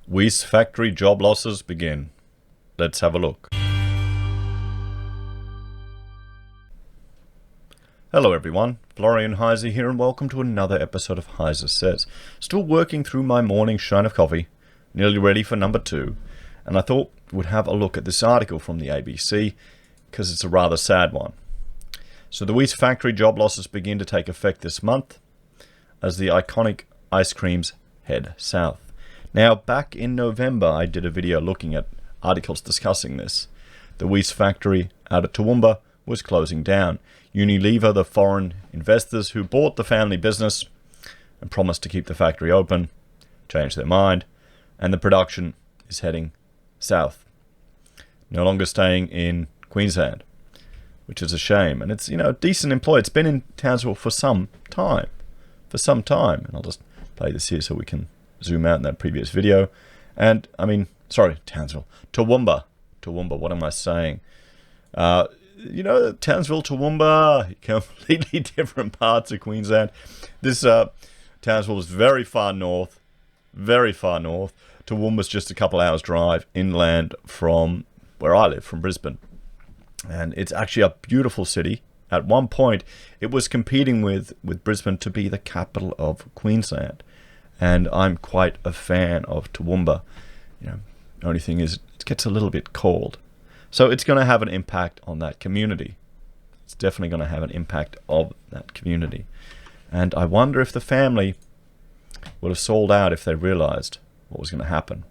Weis Factory job losses begin. Let's have a look. Hello everyone, Florian.Heise here and welcome to another episode of HeiseSays. Still working through my morning shine of coffee, nearly ready for number 2, and I thought we'd have a look at this article from the ABC because it's a rather sad one. So the Weis Factory job losses begin to take effect this month as the iconic ice creams head south. Now, back in November, I did a video looking at articles discussing this. The Weis Factory out at Toowoomba was closing down. Unilever, the foreign investors who bought the family business and promised to keep the factory open, changed their mind, and the production is heading south. No longer staying in Queensland, which is a shame. And it's, a decent employer. It's been in Townsville for some time. And I'll just play this here so we can zoom out in that previous video. And Townsville, Toowoomba, what am I saying? Townsville, Toowoomba, completely different parts of Queensland. This Townsville is very far north. Toowoomba's just a couple hours drive inland from where I live, from Brisbane. And it's actually a beautiful city. At one point, it was competing with Brisbane to be the capital of Queensland. And I'm quite a fan of Toowoomba. The only thing is it gets a little bit cold. So it's going to have an impact on that community. It's definitely going to have an impact of that community. And I wonder if the family would have sold out if they realized what was going to happen.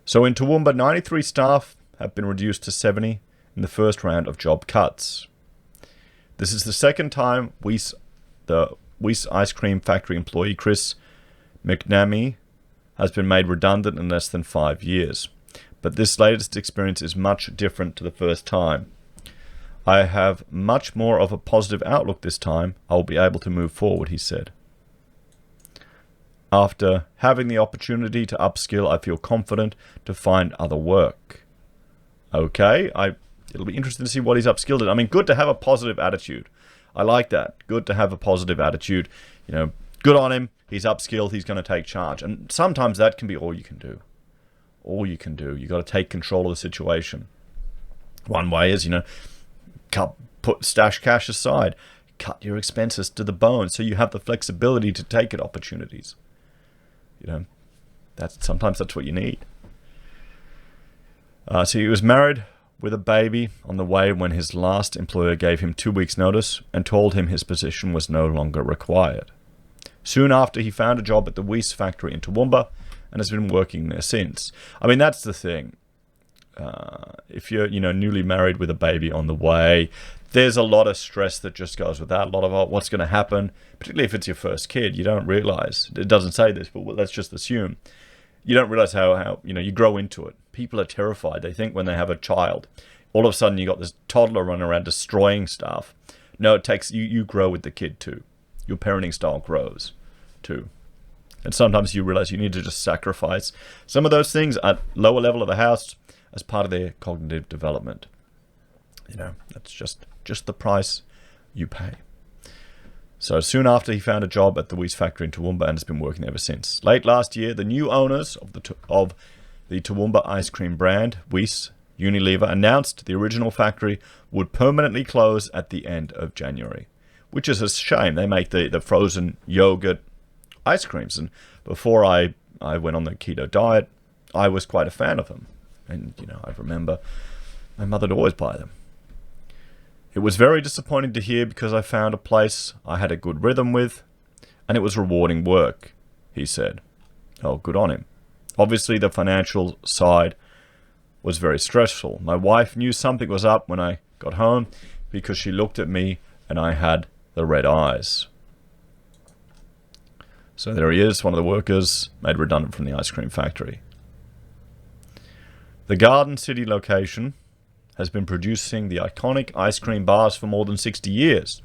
So in Toowoomba, 93 staff have been reduced to 70 in the first round of job cuts. This is the second time the Weis Ice Cream Factory employee Chris McNamee has been made redundant in less than 5 years. But this latest experience is much different to the first time. I have much more of a positive outlook this time. I will be able to move forward, he said. After having the opportunity to upskill, I feel confident to find other work. Okay, it'll be interesting to see what he's upskilled in. Good to have a positive attitude. I like that. Good to have a positive attitude. Good on him. He's upskilled. He's going to take charge. And sometimes that can be all you can do. You got to take control of the situation. One way is, put stash cash aside, cut your expenses to the bone, so you have the flexibility to take at opportunities. Sometimes that's what you need. So he was married with a baby on the way when his last employer gave him 2 weeks' notice and told him his position was no longer required. Soon after, he found a job at the Weis Factory in Toowoomba and has been working there since. That's the thing. If you're, newly married with a baby on the way, there's a lot of stress that just goes with that. A lot of what's going to happen, particularly if it's your first kid. You don't realize, it doesn't say this, but let's just assume. You don't realize how you grow into it. People are terrified. They think when they have a child, all of a sudden you got this toddler running around destroying stuff. No, it takes, you grow with the kid too. Your parenting style grows too. And sometimes you realize you need to just sacrifice some of those things at lower level of the house as part of their cognitive development. That's just the price you pay. So soon after, he found a job at the Weis Factory in Toowoomba and has been working there ever since. Late last year, the new owners of the Toowoomba ice cream brand, Weis, Unilever, announced the original factory would permanently close at the end of January, which is a shame. They make the frozen yogurt ice creams, and before I went on the keto diet, I was quite a fan of them. And, I remember my mother would always buy them. It was very disappointing to hear because I found a place I had a good rhythm with, and it was rewarding work, he said. Oh, good on him. Obviously, the financial side was very stressful. My wife knew something was up when I got home because she looked at me and I had the red eyes. So there he is, one of the workers made redundant from the ice cream factory. The Garden City location has been producing the iconic ice cream bars for more than 60 years.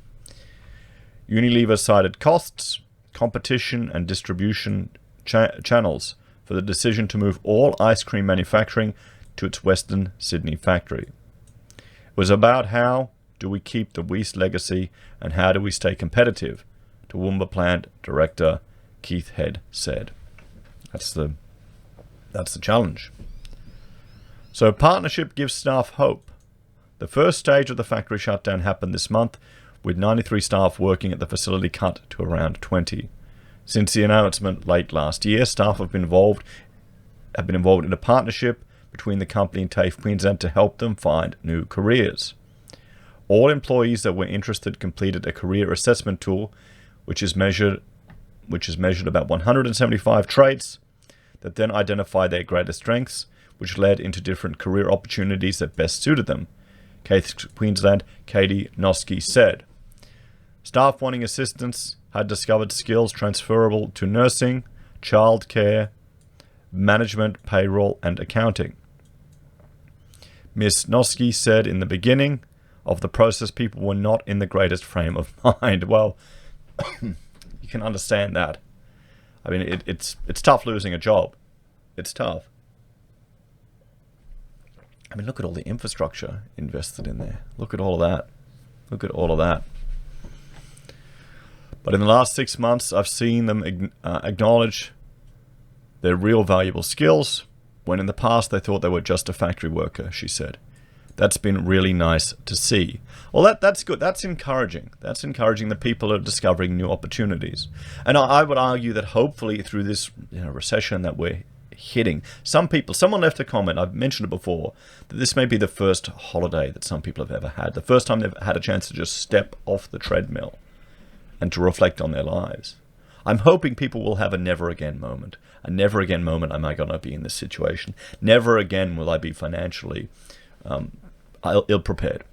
Unilever cited costs, competition, and distribution channels for the decision to move all ice cream manufacturing to its Western Sydney factory. It was about how do we keep the Weis legacy and how do we stay competitive, Toowoomba plant director Keith Head said. That's the That's the challenge. So partnership gives staff hope. The first stage of the factory shutdown happened this month, with 93 staff working at the facility cut to around 20. Since the announcement late last year, staff have been involved in a partnership between the company and TAFE Queensland to help them find new careers. All employees that were interested completed a career assessment tool, which is measured about 175 traits that then identify their greatest strengths, which led into different career opportunities that best suited them. TAFE Queensland Katie Noski said, staff wanting assistance had discovered skills transferable to nursing, childcare, management, payroll, and accounting. Ms. Noski said in the beginning of the process, people were not in the greatest frame of mind. Well, you can understand that. I mean, it's tough losing a job. It's tough. I mean, look at all the infrastructure invested in there. Look at all of that. Look at all of that. But in the last 6 months, I've seen them acknowledge their real valuable skills, when in the past they thought they were just a factory worker, she said. That's been really nice to see. Well, that's good. That's encouraging. That's encouraging that people are discovering new opportunities. And I would argue that hopefully through this recession that we're hitting, someone left a comment, I've mentioned it before, that this may be the first holiday that some people have ever had. The first time they've had a chance to just step off the treadmill and to reflect on their lives. I'm hoping people will have a never again moment. A never again moment, am I going to be in this situation? Never again will I be financially ill-prepared.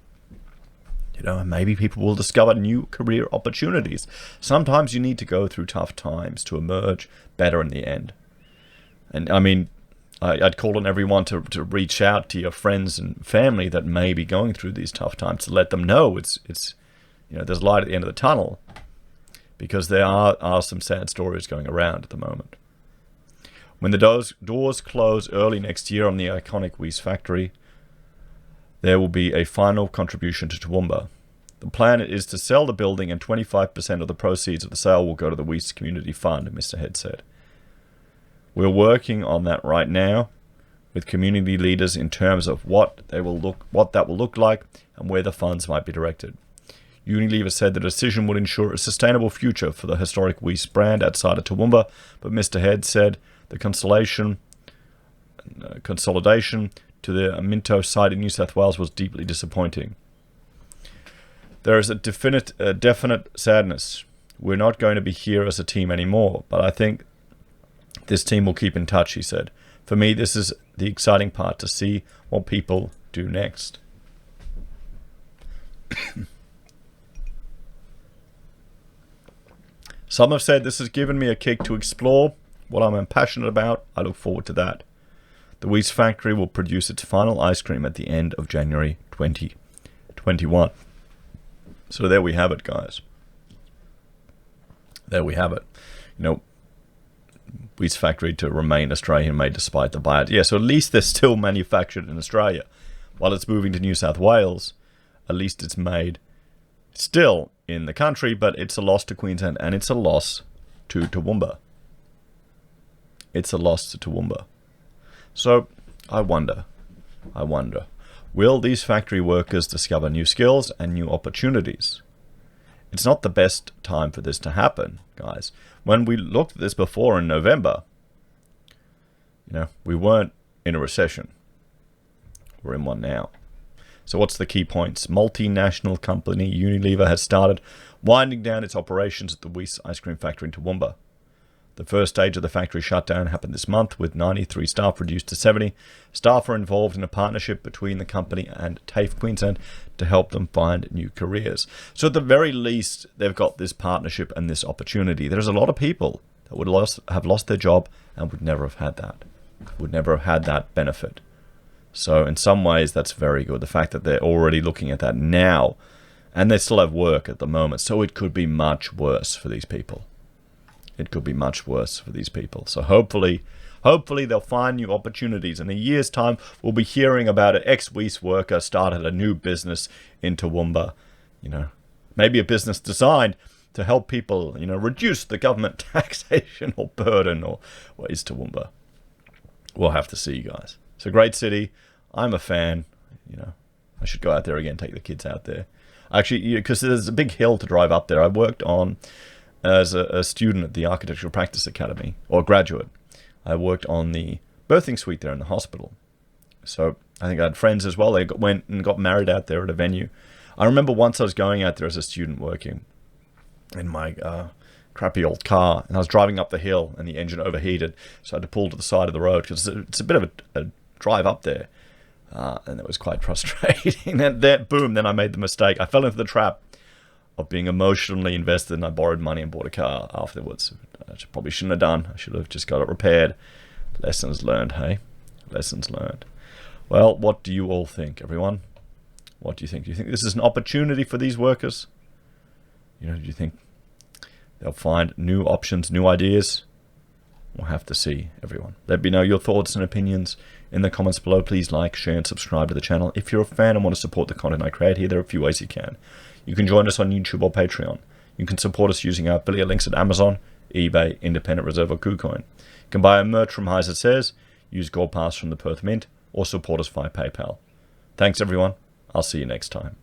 And maybe people will discover new career opportunities. Sometimes you need to go through tough times to emerge better in the end. And I mean, I'd call on everyone to reach out to your friends and family that may be going through these tough times, to let them know it's there's light at the end of the tunnel, because there are some sad stories going around at the moment. When the doors close early next year on the iconic Weis Factory, there will be a final contribution to Toowoomba. The plan is to sell the building, and 25% of the proceeds of the sale will go to the Weis Community Fund, Mr. Head said. We're working on that right now with community leaders in terms of what that will look like and where the funds might be directed. Unilever said the decision would ensure a sustainable future for the historic Weis brand outside of Toowoomba, but Mr. Head said the consolidation to the Minto site in New South Wales was deeply disappointing. There is a definite sadness. We're not going to be here as a team anymore, but I think this team will keep in touch, he said. For me, this is the exciting part, to see what people do next. Some have said this has given me a kick to explore what I'm passionate about. I look forward to that. The Weis Factory will produce its final ice cream at the end of January 2021. So there we have it, guys. There we have it. Weis Factory to remain Australian-made despite the buyout. Yeah, so at least they're still manufactured in Australia. While it's moving to New South Wales, at least it's made still in the country, but it's a loss to Queensland, and it's a loss to Toowoomba. It's a loss to Toowoomba. So I wonder, will these factory workers discover new skills and new opportunities? It's not the best time for this to happen, guys. When we looked at this before in November, we weren't in a recession. We're in one now. So what's the key points? Multinational company Unilever has started winding down its operations at the Weis ice cream factory in Toowoomba. The first stage of the factory shutdown happened this month, with 93 staff reduced to 70. Staff are involved in a partnership between the company and TAFE Queensland to help them find new careers. So at the very least, they've got this partnership and this opportunity. There's a lot of people that would have lost their job and would never have had that, benefit. So in some ways, that's very good. The fact that they're already looking at that now, and they still have work at the moment. So it could be much worse for these people. So hopefully they'll find new opportunities. In a year's time, we'll be hearing about an ex-Weis worker started a new business in Toowoomba. Maybe a business designed to help people, reduce the government taxation or burden, or what is Toowoomba. we'll have to see, guys. It's a great city. I'm a fan. You know, I should go out there again, take the kids out there. Actually, because there's a big hill to drive up there. I worked on, as a student at the Architectural Practice Academy, or graduate, I worked on the birthing suite there in the hospital. So I think I had friends as well. They went and got married out there at a venue. I remember once I was going out there as a student working in my crappy old car, and I was driving up the hill and the engine overheated, so I had to pull to the side of the road because it's a bit of a drive up there, and it was quite frustrating. And then boom, then I made the mistake. I fell into the trap of being emotionally invested, and I borrowed money and bought a car afterwards. I probably shouldn't have done. I should have just got it repaired. Lessons learned, hey? Lessons learned. Well, what do you all think, everyone? What do you think? Do you think this is an opportunity for these workers? You know, do you think they'll find new options, new ideas? We'll have to see, everyone. Let me know your thoughts and opinions in the comments below. Please like, share, and subscribe to the channel. If you're a fan and want to support the content I create here, there are a few ways you can. You can join us on YouTube or Patreon. You can support us using our affiliate links at Amazon, eBay, Independent Reserve, or Kucoin. You can buy our merch from HeiseSays, use Gold Pass from the Perth Mint, or support us via PayPal. Thanks, everyone. I'll see you next time.